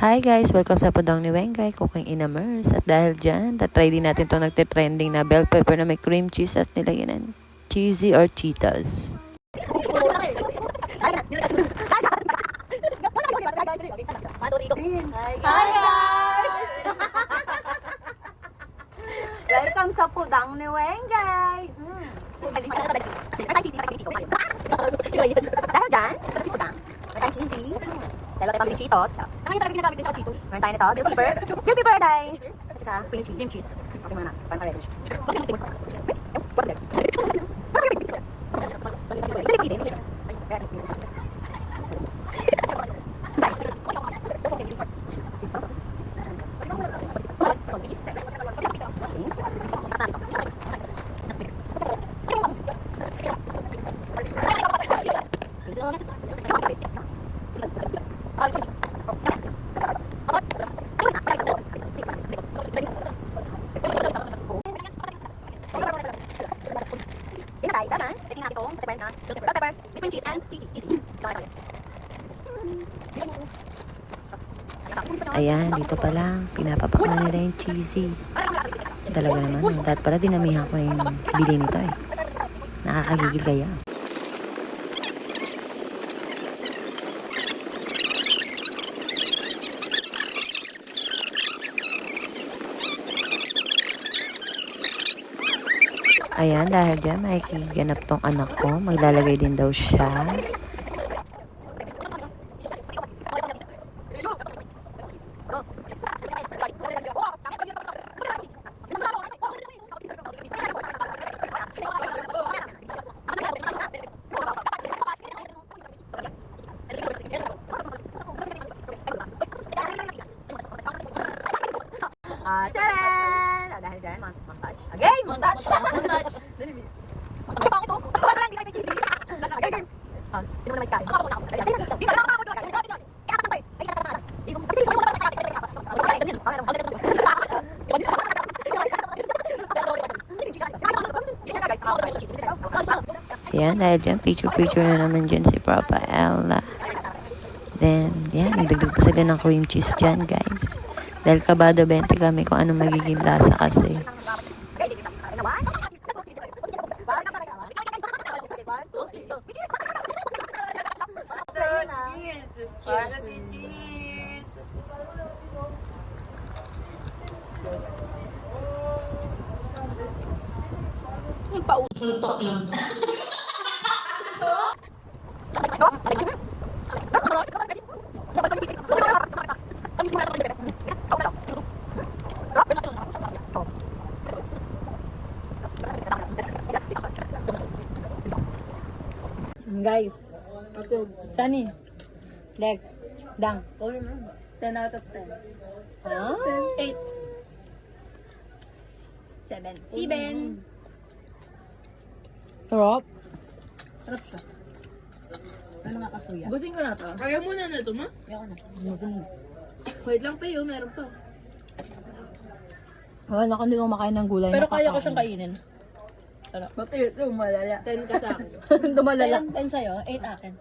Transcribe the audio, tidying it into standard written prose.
Hi guys! Welcome sa Podong ni Wengay, Cooking in Immerse. At dahil dyan, tatry din natin itong nagtitrending na bell pepper na may cream cheese at nilagyan ng cheesy or Cheetos. Hi guys! Welcome sa Pudang ni Wengay. Dahil dyan, si Pudang. May cheesy. Dahil tayo pabili Cheetos. Ay, talaga ginagamit din sa Cheetos. Meron tayo nito. Bill pepper. Bill pepper, day. At saka cream cheese. Okay muna. Pan-paredo siya. Ayan, dito pa lang, pinapapak na nila yung cheesy. Talaga naman, dahil pala dinamihan ko yung bili nito eh. Nakakagigil kaya. Ayan, dahil dyan, makikiganap tong anak ko. Maglalagay din daw siya. Tcharan! Dahil dyan, montage. Again! Montage! Montage! Ang pang ito! Wala lang, di kayo cheesy! Again! Hindi mo naman ikain. Hindi na lang ako! Ayan, dahil dyan, picture-picture na naman dyan si Papa Ella. Then, yan, nagdagdag pa sila ng cream cheese dyan, guys. Dahil kabado 20 kami kung ano magiging lasa kasi. Pausultok lang. Guys, Sunny, Lex, Dang. 10 out of 10. Ah? 8. 7. 7. Sarap. Sarap siya. Ano nga kasuya? Busing ko na to. Ayaw mo na ito, ma? Ayoko na. Musunog. Wait lang pa yun, meron pa. Wala na hindi ko makain ng gulay. Pero kaya ko siyang kainin. Ba't ito? Malala. 10 ka sa akin. Dumalala. 10 sa'yo, 8 akin.